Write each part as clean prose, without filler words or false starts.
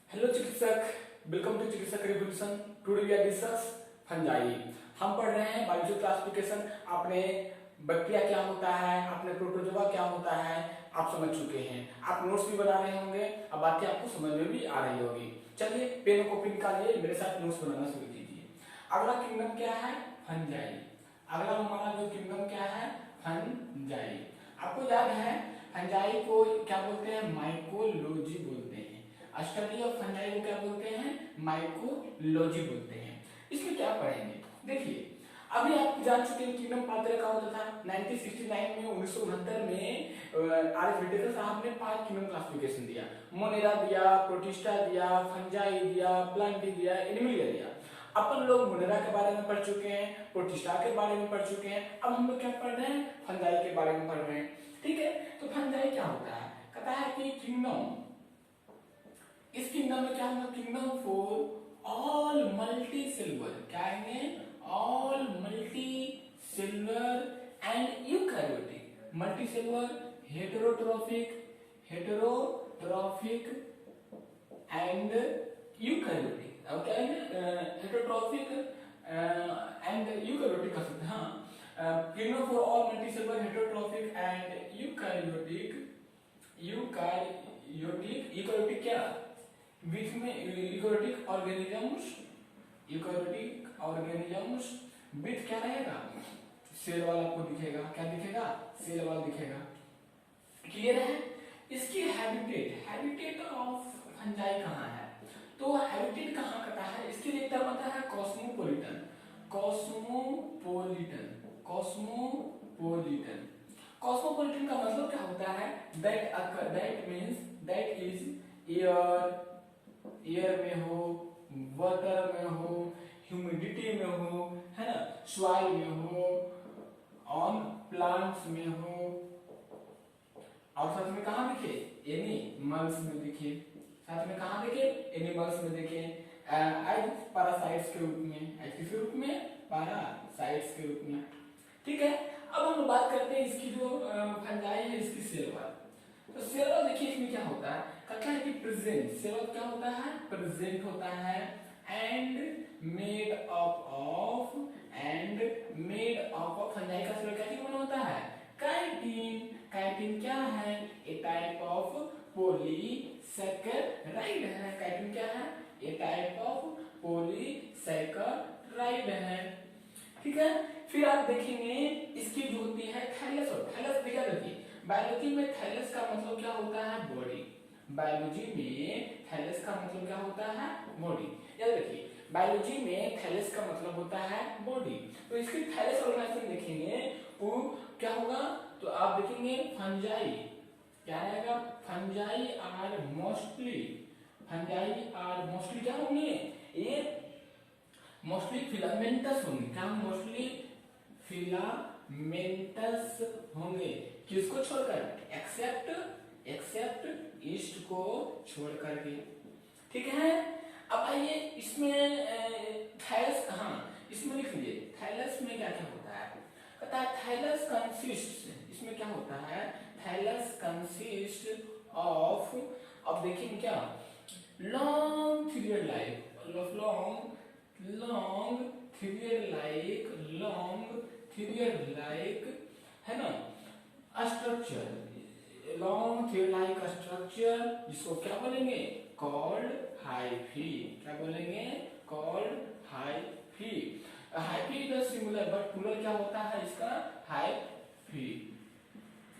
Hello Chikitsak, welcome to Chikitsak revolution. Today we are discuss fungi. हम पढ़ रहे हैं बायोलॉजी क्लासिफिकेशन। आपने बैक्टीरिया क्या होता है, आपने प्रोटोजोआ क्या होता है, आप समझ चुके हैं। आप नोट्स भी बना रहे होंगे, अब बातें आपको समझ में भी आ रही होगी। चलिए पेन और कॉपी निकालिए, मेरे साथ नोट्स बनाना शुरू कीजिए। अगला किंगडम क्या है? फंजाई। अगला हमारा जो किंगडम क्या है? फंजाई। आपको याद है फंजाई को क्या बोलते हैं? माइकोलॉजी बोलते हैं। स्टडी ऑफ फंजाई को क्या बोलते हैं? माइकोलॉजी बोलते हैं। इसमें क्या पढ़ेंगे? देखिए, अभी आप जान चुके हैं किंगडम पात्र का होता था 1969 में, 1969 में आर विटेकर साहब ने 5 किंगडम क्लासिफिकेशन दिया। मोनेरा दिया, प्रोटिस्टा दिया, फंजाई दिया, प्लांटी दिया, एनिमलिया दिया। अपन लोग मोनेरा के बारे में पढ़ चुके हैं, प्रोटिस्टा के बारे में पढ़ चुके हैं। अब हम लोग क्या पढ़ रहे हैं? फंजाई के बारे में पढ़ रहे हैं। ठीक है, तो फंजाई क्या होता है? कहता है कि किंगडम, इस किंगडम में क्या होगा? Kingdom for all multi cellular, क्या है? All multi cellular and eukaryotic. Multi cellular, heterotrophic and eukaryotic. अब क्या है? हेटेरोट्रोफिक एंड यूकैरियोटिक कर सकते हैं। हाँ, kingdom for all multi cellular, heterotrophic and eukaryotic क्या? बीच में यूकैरियोटिक ऑर्गेनिजम्स विथ क्या रहेगा? सेल वाला आपको दिखेगा। क्या दिखेगा? सेल वाला दिखेगा। क्लियर है? इसकी हैबिटेट ऑफ फंजाई कहाँ है? तो हैबिटेट कहाँ करता है? इसके लिए टर्म आता है कॉस्मोपोलिटन। कॉस्मोपोलिटन का मतलब क्या होता है? That means that is air में हो, वाटर में हो, ह्यूमिडिटी में हो, है ना, सॉइल में हो, ऑन प्लांट्स में हो, और साथ में कहाँ दिखे? एनिमल्स में दिखे। साथ में कहाँ दिखे? एनिमल्स में दिखे। एज पैरासाइट्स के रूप में। एज किस रूप में? पैरासाइट्स के रूप में। ठीक है, अब हम बात करते हैं इसकी जो फंजाई है, इसकी सेल वाल। तो सेल वाल देखिए इसमें क्या होता है? कहता है कि प्रेजेंट, सेल वाल क्या होता है? प्रेजेंट होता है and made up of fungi का सेल क्या चीज बना होता है? काइटिन। काइटिन क्या है? ए टाइप ऑफ पॉलीसैकेराइड है। काइटिन क्या है? ए टाइप ऑफ पॉलीसैकेराइड है। ठीक है, फिर आप देखेंगे इसकी जो होती है थैलस। और थैलस देखा, देखिए बायोलॉजी में थैलस का मतलब क्या होता है? बॉडी। बायोलॉजी में थैलस का मतलब क्या होता है? बॉडी। याद रखिए, बायोलॉजी में थैलस का मतलब होता है बॉडी। तो इसकी थैलस ऑर्गेनाइजेशन देखेंगे वो क्या होगा? तो आप देखेंगे फंजाई क्या रहेगा? फंजाई आर मोस्टली क्या होंगे? ये मोस्टली फिलामेंटस होंगे। क्या? मोस्टली फिलामेंटस होंगे। किसको छोड़कर? एक्सेप्ट ईस्ट को छोड़ करके। ठीक है, अब आइए इसमें थैलस कहाँ? इसमें लिख लीजिए थैलस में क्या क्या होता है। कहता है थैलस कंसिस्ट, इसमें क्या होता है? थैलस कंसिस्ट ऑफ, अब देखिए क्या? लॉन्ग थ्रेड लाइक है ना structure, long thread like structure, जिसको क्या बोलेंगे? Called hyphae. क्या बोलेंगे? Called hyphae. Hyphae is singular but plural क्या होता है इसका? हाइफी,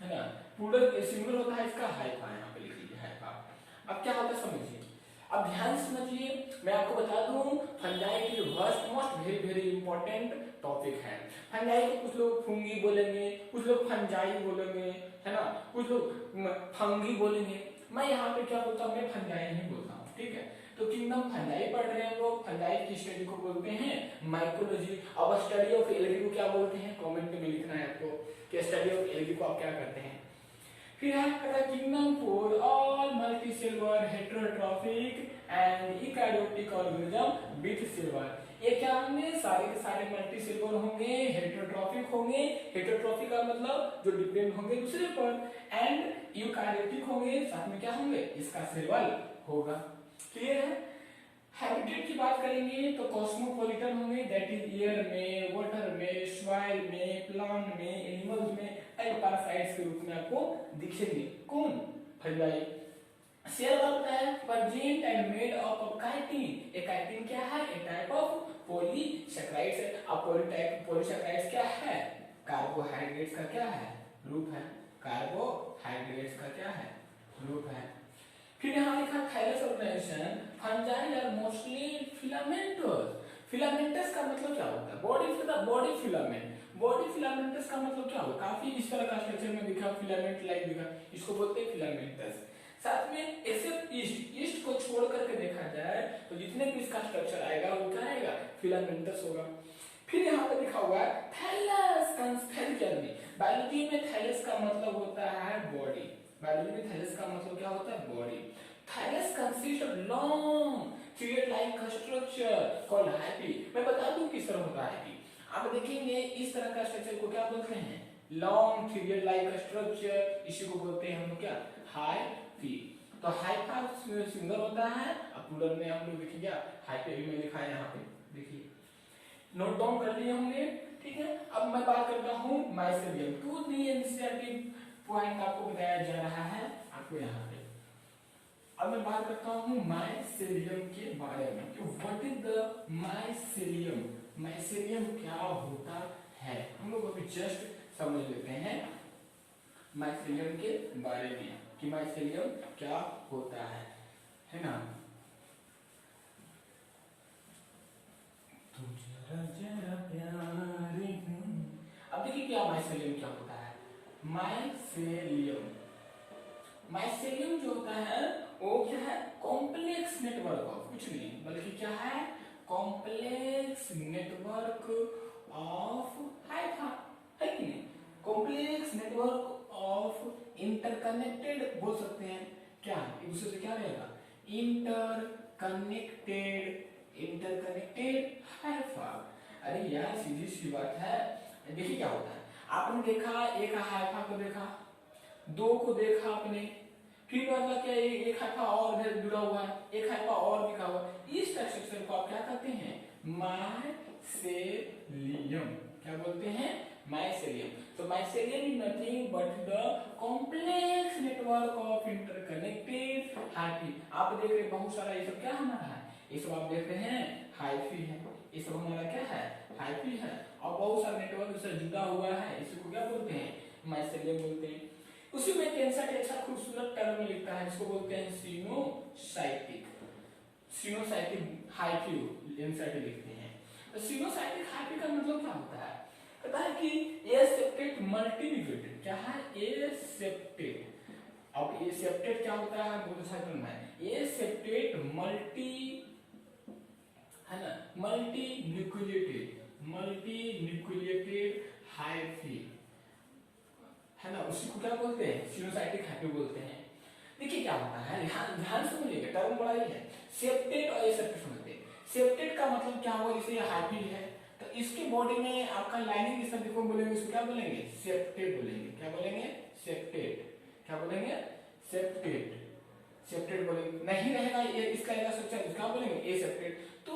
है ना। प्लूरल सिंगुलर होता है इसका हाइफा। यहाँ पे लिख लीजिए हाइफा। अब क्या होता है समझिए, अब ध्यान से समझिए। मैं आपको बता दूं फंजाई की मोस्ट वेरी इंपॉर्टेंट टॉपिक है। फंजाई को कुछ लोग फंगी बोलेंगे, कुछ लोग फंजाई बोलेंगे, है ना, कुछ लोग फंगी बोलेंगे। मैं यहाँ पे क्या बोलता हूँ? मैं फंजाई ही बोलता हूँ। ठीक है, तो किंगडम फंजाई पढ़ रहे हैं लोग। फंजाई की स्टडी को बोलते हैं माइकोलॉजी। अब स्टडी ऑफ एलगी को क्या बोलते हैं? कमेंट में लिखना है आपको कि स्टडी ऑफ एलगी को आप क्या करते हैं। फिर है kingdom for all multicellular heterotrophic and eukaryotic organism with cellular. ये क्या होंगे? सारे के सारे मल्टीसेलुलर होंगे, हेटेरोट्रॉफिक होंगे। हेटेरोट्रॉफिक का मतलब जो डिपेंड होंगे दूसरे पर, एंड यूकैरियोटिक होंगे, साथ में क्या होंगे? इसका सेल होगा। क्लियर है? हैबिटेट की बात करेंगे तो कॉस्मोपॉलिटन होंगे, दैट इज एयर में, वाटर में, सॉइल में, प्लांट में, एनिमल्स में एंड पैरासाइट्स के रूप में आपको दिखेंगे। कौन? फंजाई। सेल होता है present and made up of chitin. A chitin क्या है? ए टाइप ऑफ पॉलीसैकेराइड्स है। अब पॉलीसैकेराइड्स क्या है? कार्बोहाइड्रेट्स का क्या है? ग्रुप है। कार्बोहाइड्रेट्स का क्या है? ग्रुप है। फिर यहाँ लिखा thallus organisation fungi are mostly filamentous. Filamentous का मतलब क्या होता है? Body filament. बॉडी फिलामेंटस का मतलब क्या होगा? काफी इस तरह का स्ट्रक्चर में दिखा, फिलामेंट लाइक दिखा, इसको बोलते हैं फिलामेंटस। साथ में एक्सेप्ट ईस्ट को छोड़ करके देखा जाए तो जितने भी इसका स्ट्रक्चर आएगा वो क्या आएगा? फिलामेंटस होगा। फिर यहाँ पे लिखा हुआ है थैलस कंसथेलियन। बायोलॉजी में थैलस का मतलब होता है बॉडी। बायोलॉजी में थैलस का मतलब क्या होता है? Body. Thallus consist of long thread like structure called hyphae. मैं बता दूं किस तरह होता है हाइफी। आप देखेंगे इस तरह का स्ट्रक्चर को क्या बोलते हैं? लॉन्ग थ्रेड लाइक स्ट्रक्चर, इसी को बोलते हैं हम लोग क्या? हाइफी। तो हाइफा सिंगल होता है, अब प्लूरल में हम लोग देखिए क्या हाइफी में लिखा है यहाँ पे, देखिए नोट डाउन कर लिए होंगे। ठीक है, अब मैं बात करता हूँ mycelium. To the initiative point आपको बताया जा रहा है आपको यहाँ पे। अब मैं बात करता हूँ माइसेलियम के बारे में कि what is the mycelium. Mycelium क्या होता है हम लोग अभी जस्ट समझ लेते हैं माइसेलियम के बारे में कि माइसेलियम क्या होता है ना। अब देखिए क्या माइसेलियम क्या होता है। माइसेलियम जो होता है वो क्या है? कॉम्प्लेक्स नेटवर्क ऑफ, कुछ नहीं बल्कि क्या है? कॉम्प्लेक्स नेटवर्क ऑफ हाइफा, है कि नहीं? कॉम्प्लेक्स नेटवर्क ऑफ इंटरकनेक्टेड बोल सकते हैं क्या? एक दूसरे से क्या रहेगा? Interconnected Haifa. अरे यार सीधी सी बात है। देखिए क्या होता है, आपने देखा एक हाइफा को देखा, दो को देखा आपने, फिर मतलब क्या एक हाइफा और जुड़ा हुआ है, एक हाइफा और दिखा हुआ है, इस स्ट्रक्चर को आप क्या कहते हैं? माइसेलियम। क्या बोलते हैं? माइसेलियम। तो mycelium is nothing but the complex network of interconnected hyphae. आप देख रहे बहुत सारा ये सब क्या हमारा है? ये सब आप देख रहे हैं हाइफी है, ये सब हमारा क्या है? हाइफी है। और बहुत सारा नेटवर्क से जुड़ा हुआ है, इसको क्या बोलते हैं? माइसेलियम बोलते हैं। उसी में टेंसेट अच्छा खूबसूरत टर्म लिखता है, इसको बोलते हैं सिनोसाइटिक। सिनोसाइटिक हाइफी टेंसेट लिखते हैं। तो सिनोसाइटिक हाइफी का मतलब क्या होता है? पता है कि एसेप्टेड मल्टीन्यूक्लियोटाइड क्या है? एसेप्टेड। अब एसेप्टेड क्या होता है? बहुत अच्छा टर्म है। एसेप्टेड मल्टी है ना, मल्टीन्यूक्लियोटाइड हाइफी है ना, उसी को क्या बोलते हैं? सिनोसाइटिक हाइफी बोलते हैं। देखिए क्या होता है, ध्यान से समझिएगा, टर्म बड़ा ही है। सेप्टेड और एसेप्टेड समझते हैं। सेप्टेड का मतलब क्या हुआ? जैसे हाइफी है तो इसके बॉडी में आपका लाइनिंग इस शब्द को बोलेंगे, इसको क्या बोलेंगे? सेप्टेड बोलेंगे। क्या बोलेंगे? सेप्टेड। क्या बोलेंगे? सेप्टेड। सेप्टेड बोलेंगे। नहीं रहेगा ये इसका रहेगा स्ट्रक्चर, क्या बोलेंगे? एसेप्टेड। तो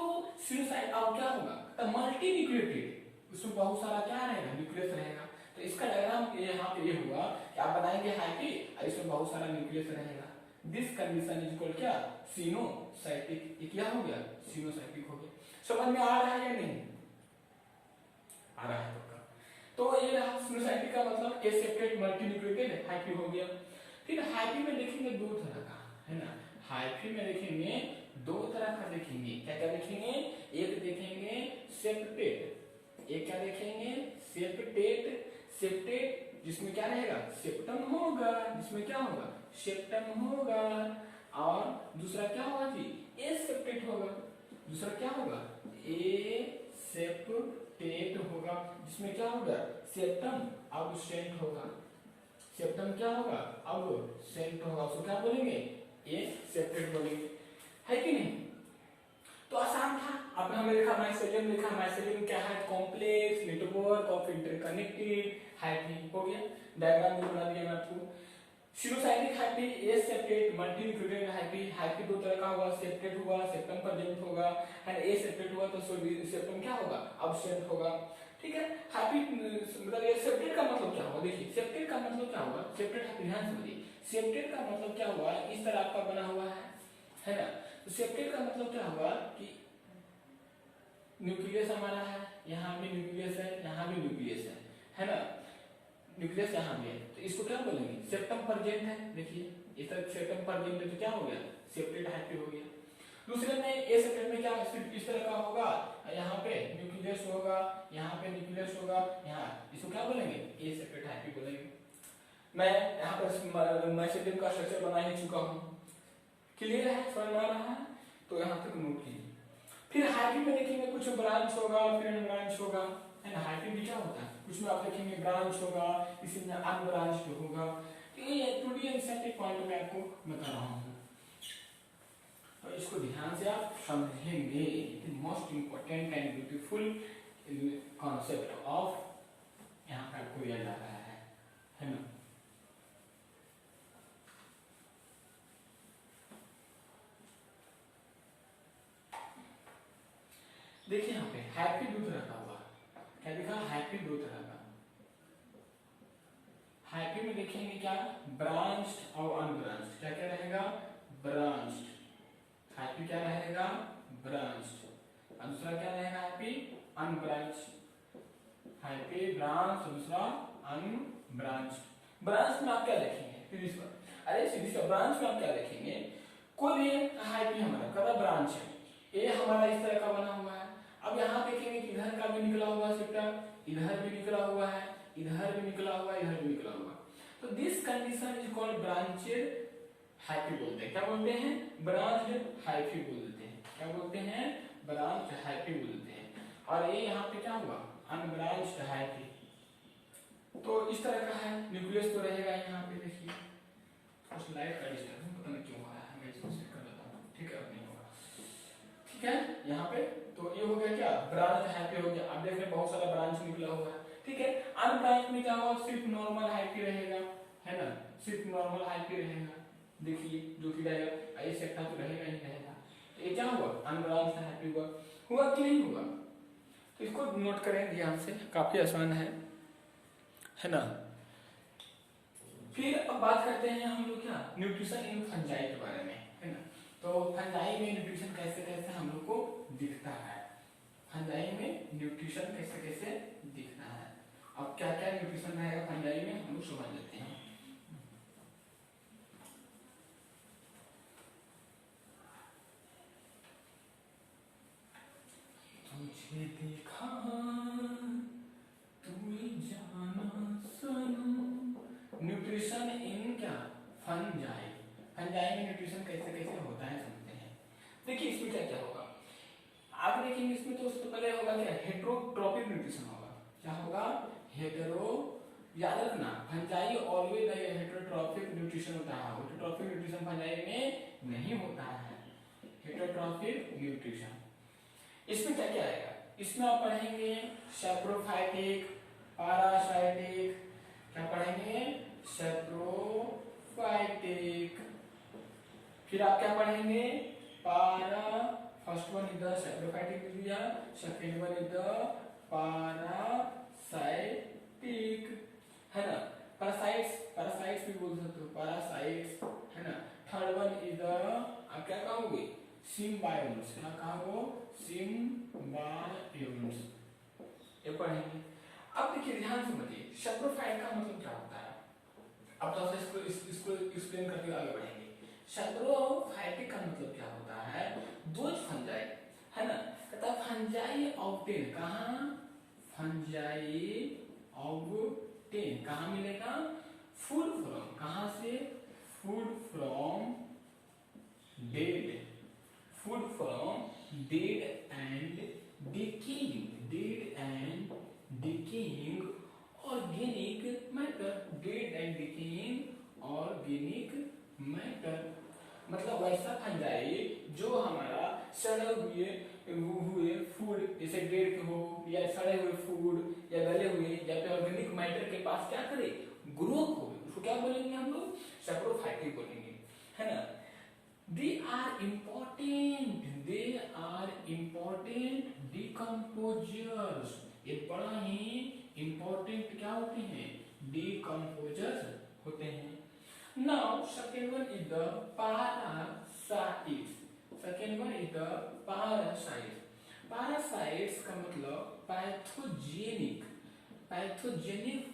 सिनोसाइट अब क्या होगा? तो मल्टी न्यूक्लियोटाइड, उसमें बहुत सारा क्या रहेगा? न्यूक्लियस रहेगा। तो इसका डायग्राम यहाँ पे ये हुआ कि आप बनाएंगे हाइफी और इसमें बहुत सारा न्यूक्लियस रहेगा। दिस कंडीशन इज कॉल्ड क्या? सिनोसाइटिक। ये क्या हो गया? सिनोसाइटिक हो गया। समझ में आ रहा है या नहीं आ रहा है? तो ये रहा सिनोसाइटिक का मतलब, एसेप्टेड मल्टीन्यूक्लियोटाइड हाइफी हो गया। फिर हाइफी में देखेंगे दो तरह का, है ना। हाइफी में देखेंगे दो तरह का देखेंगे। क्या क्या देखेंगे? एक देखेंगे सेप्टेड, एक क्या देखेंगे? सेप्टेड। सेप्टेड जिसमें क्या रहेगा? सेप्टम होगा, जिसमें क्या होगा? सेप्टम होगा। और दूसरा क्या होगा जी? एसेप्टेड होगा। दूसरा क्या होगा? एसेप्टेड होगा, जिसमें क्या होगा? सेप्टम अब्सेंट होगा। सेप्टम क्या होगा? अब्सेंट होगा, उसको क्या बोलेंगे? एसेप्टेड बोलेंगे, है कि नहीं? तो आसान था। आपने हमें लिखा माइसेलियम, लिखा माइसेलियम क्या है? Complex network of interconnected hyphae. हो गया, डायग्राम भी बना दिया मैं आपको। Coenocytic hyphae, aseptate, multinucleotide hyphae. Hyphae दो तरह का हुआ, सेप्टेट हुआ, सेप्टम प्रेजेंट होगा, एंड एसेप्टेट हुआ तो सेप्टम क्या होगा, अब्सेंट होगा। ठीक है, हैप्पी मतलब ये सेप्टेट का मतलब क्या हुआ, देखिए सेप्टेट का मतलब क्या हुआ, सेप्टेट हैप्पी, ध्यान समझिए, सेप्टेट का मतलब क्या हुआ, इस तरह आपका बना हुआ है ना। तो सेप्टेट का मतलब क्या हुआ कि न्यूक्लियस हमारा है, यहाँ भी न्यूक्लियस है, यहाँ भी न्यूक्लियस है ना, न्यूक्लियस यहाँ भी है, तो इसको क्या बोलेंगे, सेप्टम प्रेजेंट है। देखिए इस तरह सेप्टम प्रेजेंट है तो क्या हो गया, सेप्टेट हैप्पी हो गया। दूसरे में ए सेप्टेट में क्या इस तरह का होगा, यहाँ पे न्यूक्लियस होगा, यहाँ पे न्यूक्लियस होगा, यहाँ इसको क्या बोलेंगे, ए सेप्टेट हैप्पी बोलेंगे। मैं यहाँ पर मैसेडियम का स्ट्रक्चर बना ही चुका हूँ, क्लियर है, समझ में आ रहा है, तो यहाँ तक नोट कीजिए। फिर हैप्पी में देखेंगे कुछ ब्रांच होगा, फिर अनब्रांच होगा, है ना। हैप्पी भी क्या होता है, कुछ में आप देखेंगे ब्रांच होगा, किसी में अनब्रांच होगा। तो ये 2D एनसीईआरटी पॉइंट में आपको बता रहा हूँ, तो इसको ध्यान से आप समझेंगे। Most important and beautiful concept of यहाँ पे आपको दिया जा रहा है ना। देखिए यहाँ पे हैप्पी दो तरह का हुआ, क्या देखा, हैप्पी दो तरह का। हैप्पी में देखेंगे क्या, ब्रांच्ड और अनब्रांच्ड। क्या क्या रहेगा, ब्रांच्ड, हैप्पी क्या रहेगा, ब्रांच्ड। और दूसरा क्या रहेगा, हैप्पी अनब्रांच्ड। हैप्पी ब्रांच, दूसरा अनब्रांच्ड। ब्रांच में आप क्या देखेंगे, फिर इस पर, अरे सीधी सा ब्रांच में आप क्या देखेंगे, कोई हैप्पी हमारा कदा ब्रांच है, ये हमारा इस तरह का बना हुआ है। अब यहाँ देखेंगे कि इधर का भी निकला हुआ सेप्टम, इधर भी निकला हुआ है, इधर भी निकला हुआ है, इधर भी निकला हुआ। तो this condition is called branched happy बोलते हैं। क्या बोलते हैं, ब्रांच्ड हैप्पी बोलते हैं। क्या बोलते हैं, ब्रांच्ड हैप्पी बोलते हैं। और ये यहाँ पे क्या हुआ, अनब्रांच्ड हैप्पी। तो इस तरह का है, न्यूक्लियस तो रहेगा यहाँ पे। देखिए उस लाइट का डिस्टर्बेंस पता नहीं क्यों आ रहा है, मैं इसको सेट कर देता हूँ, ठीक है, अब नहीं होगा, ठीक है। यहाँ पे तो ये हो गया क्या, ब्रांच हैप्पी हो गया। अब देख रहे बहुत सारा ब्रांच निकला हुआ है, ठीक है। अनब्रांच में क्या होगा, सिर्फ नॉर्मल हैप्पी रहेगा, है ना, सिर्फ नॉर्मल हैप्पी रहेगा। देखिए जो कि रहेगा, ये सेक्टर तो रहेगा ही रहेगा। तो ये क्या हुआ, अनब्रांच हैप्पी हुआ, हुआ कि नहीं हुआ। तो इसको नोट करें ध्यान से, काफी आसान है ना। फिर अब बात करते हैं हम लोग क्या, न्यूट्रिशन इन फंजाई के बारे में, है ना। तो फंजाई में न्यूट्रिशन कैसे कैसे हम लोग को दिखता है, फंजाई में न्यूट्रिशन कैसे कैसे दिखता है। अब क्या क्या न्यूट्रिशन रहेगा फंजाई में, हम लोग समझ लेते हैं। तुझे देखा तूने जाना सनम, न्यूट्रिशन इन क्या, फंजाई। फंजाई में न्यूट्रिशन कैसे कैसे होता है समझते हैं। देखिए इसमें क्या क्या होगा, आप देखेंगे इसमें तो उससे पहले होगा क्या, हेटेरोट्रॉपिक न्यूट्रिशन होगा। क्या होगा, हेटेरो, याद रखना फंजाई ऑलवेज हेटेरोट्रॉपिक न्यूट्रिशन होता है। हेटेरोट्रॉपिक न्यूट्रिशन फंजाई में नहीं होता है, हेटेरोट्रॉपिक न्यूट्रिशन। इसमें क्या क्या आएगा, इसमें आप पढ़ेंगे सैप्रोफाइटिक, पैरासाइटिक, क्या पढ़ेंगे, सैप्रोफाइटिक। फिर आप क्या पढ़ेंगे, पारा, first one is the saprophytic दिया, second one is the parasitic, है ना। पैरासाइट्स भी बोल सकते हो, पैरासाइट्स, है ना। थर्ड वन इज द, आप क्या कहोगे, सिम्बायोन्स। क्या कहो, सिम्बायोन्स, ये पढ़ेंगे। अब देखिए ध्यान से समझिए, सैप्रोफाइट का मतलब क्या होता है। अब तो इसको एक्सप्लेन करके आगे बढ़ेंगे। सैप्रोफाइटिक का मतलब क्या होता है, दो फंजाई, है ना, तथा फंजाई ऑब्टेन, कहाँ, फंजाई ऑब्टेन कहाँ मिलेगा, फूड फ्रॉम, कहाँ से, food from dead, food from dead and decaying organic matter, dead and decaying organic matter. मतलब वैसा फंजाई जो हमारा सड़े हुए फूड, जैसे डेड हो या सड़े हुए फूड या गले हुए या फिर ऑर्गेनिक मैटर के पास क्या करे, ग्रो हो, उसको क्या बोलेंगे हम लोग? सैप्रोफाइटिक बोलेंगे, है ना। दे आर इम्पोर्टेंट डिकम्पोजर्स, ये बड़ा ही इम्पोर्टेंट क्या होते हैं? डिकम्पोजर्स होते हैं। Now second one is the parasites, second one is the parasites। Parasites का मतलब पैथोजेनिक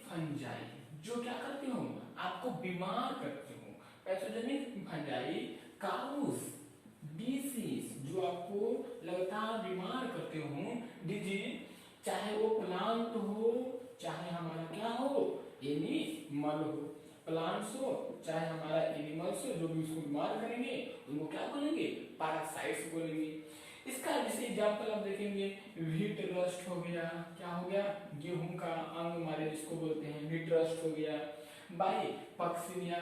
फंजाई, जो क्या करते हो? आपको बीमार करते हो। पैथोजेनिक फंजाई काउज डिसीज, जो आपको लगातार बीमार करते हो, डिजीज, चाहे वो प्लांट हो चाहे हमारा क्या हो, एनिमल हो। प्लांट्स हो चाहे हमारा एनिमल्स हो, जो भी उसको बीमार करेंगे उनको क्या बोलेंगे? पैरासाइट्स बोलेंगे। इसका जैसे एग्जांपल आप देखेंगे, व्हीट रस्ट हो गया, क्या हो गया? गेहूं का अंग हमारे जिसको बोलते हैं व्हीट रस्ट हो गया। बाई पक्सिनिया,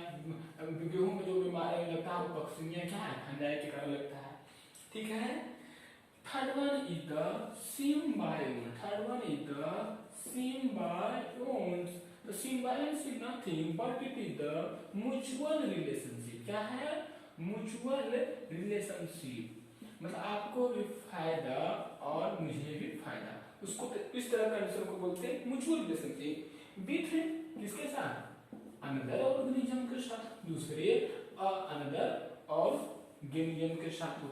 गेहूं में जो बीमारी लगता है वो पक्सिनिया क्या है? फंजाई के कारण लगता है, ठीक है। Third one is the symbion, तो symbions is nothing but it is the mutual relationship. क्या है? म्यूचुअल रिलेशनशिप, मतलब आपको भी फायदा और मुझे भी फायदा, उसको इस तरह का रिलेशन को बोलते हैं म्यूचुअल रिलेशनशिप। विथ किसके साथ? अनदर ऑर्गेनिज्म के साथ, दूसरे अनदर ऑर्गेनिज्म के साथ हो,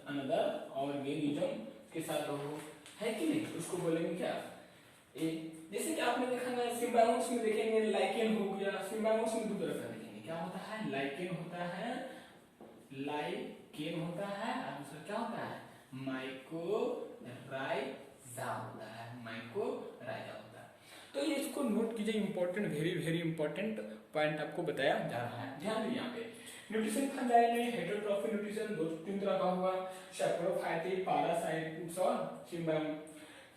अनदर ऑर्गेनिज्म के साथ हो, है कि नहीं? उसको बोलेंगे क्या? जैसे कि आपने देखा ना सिम्बायोन्स में देखेंगे लाइकेन हो गया। सिम्बायोन्स में दो तरह का देखेंगे, क्या होता है? लाइकेन होता है और दूसरा क्या होता है? माइकोराइजा होता है। तो ये इसको नोट कीजिए, इंपॉर्टेंट, वेरी इंपॉर्टेंट पॉइंट आपको बताया जा रहा है। ध्यान दीजिए यहाँ पे न्यूट्रिशन फंजाई में हेटेरोट्रॉफिक न्यूट्रिशन दो तीन तरह का हुआ, सैप्रोफाइटिक, पैरासाइटिक और सिम्बायोन।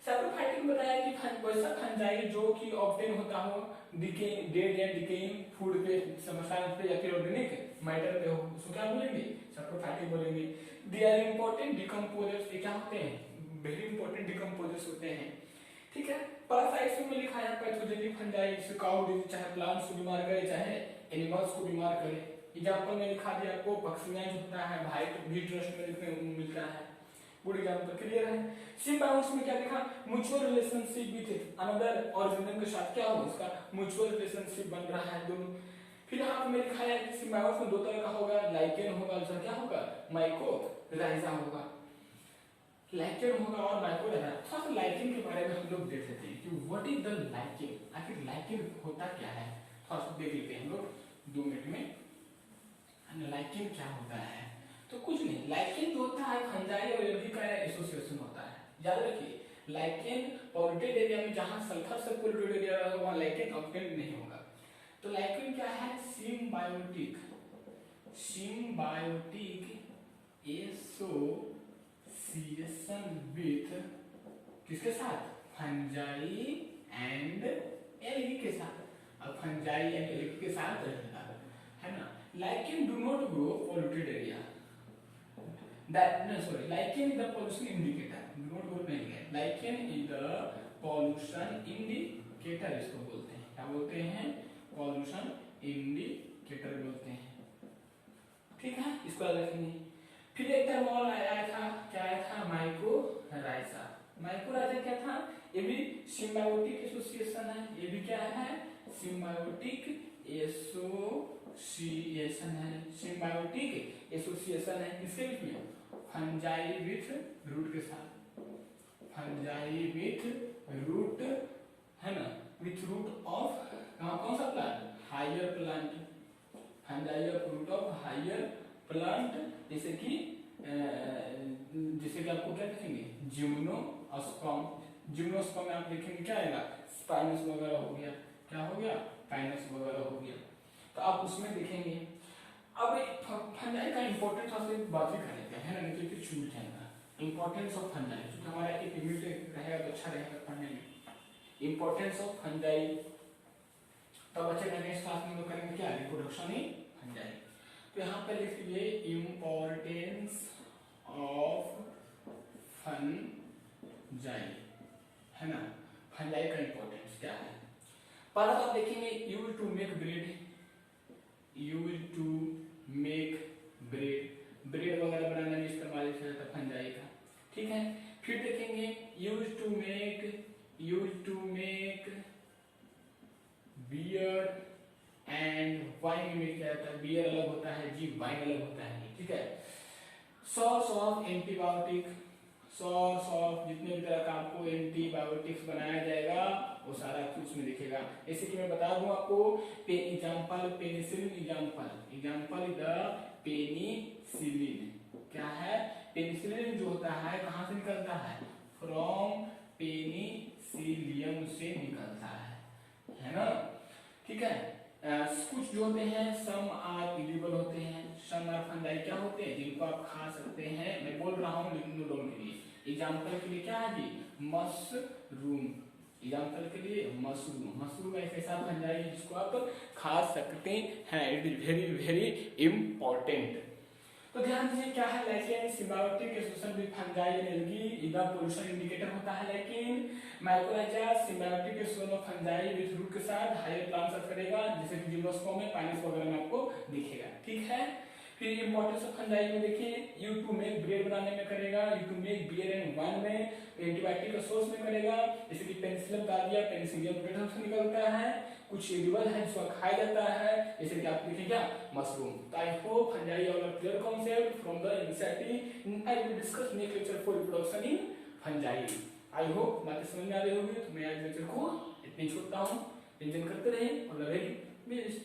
सैप्रोफाइटिक में बताया कि वैसा फंजाई जो कि ऑब्टेन होता हो डेड या डिकेइंग फूड पे, समस्याओं पे या फिर ऑर्गेनिक मैटर पे हो, उसको क्या बोलेंगे? सैप्रोफाइटिक बोलेंगे। दे आर इंपॉर्टेंट डिकम्पोजर्स, ये क्या होते हैं? वेरी इंपॉर्टेंट डिकम्पोजर्स होते हैं, ठीक है। पैरासाइट्स में लिखा है पैथोजेनिक फंजाई, जैसे काउ डिजीज, चाहे प्लांट्स को बीमार करे चाहे एनिमल्स को बीमार करे। एग्जांपल में लिखा दिया आपको, पक्सिनिया जो होता है व्हीट रस्ट में लिखने को मिलता है, पूरी एग्जांपल क्लियर है। सिम्बायोन्स में क्या लिखा? Mutual relationship with another organism के साथ क्या हो? इसका म्यूचुअल रिलेशनशिप बन रहा है दोनों। फिर यहाँ पे लिखा है कि सिम्बायोन्स में दो तरह का होगा, लाइकेन होगा, दूसरा क्या होगा? माइकोराइजा होगा। लाइकेन होगा और माइकोराइजा। थोड़ा सा लाइकेन के बारे में हम लोग देख लेते हैं कि व्हाट इज द लाइकेन, आखिर लाइकेन होता क्या है, थोड़ा सा देख लेते हैं हम लोग 2 मिनट में। लाइकेन क्या होता है? तो कुछ नहीं, लाइकेन जो होता है फंजाई और एल्गी का एसोसिएशन होता है। याद रखिए, लाइकेन पॉल्यूटेड एरिया में जहां सल्फर से पॉल्यूटेड एरिया रहेगा वहां लाइकेन ऑब्टेन नहीं होगा। तो लाइकेन क्या है? सिम्बायोटिक एसोसिएशन विथ किसके साथ? फंजाई एंड एल्गी के साथ। अब फंजाई एंड एल्गी के साथ रहेगा, है ना। Lichen do not grow polluted area, lichen is the pollution indicator, not group नहीं है। lichen is the pollution indicator, इसको बोलते हैं, क्या बोलते हैं? pollution indicator बोलते हैं, ठीक है। इसको याद रखेंगे। फिर एक टर्म और आया था, क्या आया था? माइकोराइजा। माइकोराइजा क्या था? ये भी सिम्बायोटिक एसोसिएशन है, ये भी क्या है? सिम्बायोटिक एसोसिएशन है, सिम्बायोटिक एसोसिएशन है। किसके बीच में? फंजाई विथ रूट के साथ, फंजाई विथ रूट, है ना, विथ रूट ऑफ कौन सा plant? Higher plant, fungi of root of higher plant, जैसे कि आपको क्या देखेंगे? जिम्नोस्पर्म। जिम्नोस्पर्म में आप देखेंगे क्या आएगा? स्पाइनस वगैरह हो गया, क्या हो गया? पाइनस वगैरह हो गया, तो आप उसमें देखेंगे। अब फंजाई का इंपॉर्टेंस आपसे बात भी कर लेते हैं, है ना, नहीं तो फिर छूट जाएगा। इंपॉर्टेंस ऑफ फंजाई, क्योंकि हमारा एक यूनिट रहेगा तो अच्छा रहेगा पढ़ने में। इंपॉर्टेंस ऑफ फंजाई, तब बच्चे नेक्स्ट क्लास में लोग करेंगे क्या? Reproduction in fungi. तो यहाँ पे लिख लीजिए इंपॉर्टेंस ऑफ फंजाई, है ना। फंजाई का इंपॉर्टेंस क्या है? पहला तो आप देखेंगे, you will to make bread, use to make bread, bread वगैरह बनाने में इस्तेमाल किया जाता है फंजाई का। ठीक है, फिर देखेंगे use to make beer and wine में क्या होता है, बियर अलग होता है जी, वाइन अलग होता है। ठीक है, source of antibiotic, source of जितने भी तरह का आपको एंटीबायोटिक्स बनाया जाएगा वो सारा कुछ में दिखेगा। जैसे कि मैं बता दूं आपको, example penicillin, example the penicillin क्या है, पेनिसिलिन जो होता है कहां से निकलता है, फ्रॉम पेनिसिलियम से निकलता है ना। ठीक है, कुछ जो होते हैं सम आर इडिबल होते हैं, सम आर फंजाई क्या होते हैं जिनको आप खा सकते हैं। मैं बोल रहा हूँ लेकिन नोट डाउन के लिए, एग्जांपल के लिए क्या है जी, मशरूम, एग्जांपल के लिए मशरूम एक ऐसा फंजाई है जिसको आप खा सकते हैं। It is very very important. तो ध्यान दीजिए क्या है, lichen symbiotic association with fungi and algae is the pollution indicator होता है। लेकिन mycorrhiza symbiotic association of fungi with root के साथ हायर प्लांट्स अर्थ करेगा, जैसे कि जिम्नोस्पर्म में, पाइनस वगैरह में आपको दिखेगा। ठीक है, फिर इंपॉर्टेंस ऑफ फंजाई में देखिए, यू टू मेक ब्रेड बनाने में करेगा, you to make beer and wine में, एंटीबायोटिक का सोर्स में करेगा, जैसे कि पेनिसिलिन बता दिया, पेनिसिलियम पेटल से निकलता है, कुछ एडिबल है जिसको खाया जाता है, जैसे कि आप देखें क्या, मशरूम। तो I hope fungi all are clear concept from the NCERT. I will discuss next lecture for reproduction in fungi. I hope बातें समझ में आ रही होगी। तो मैं आज लेक्चर को इतनी छोड़ता हूँ, एंजॉय करते रहें और वेरी बेस्ट।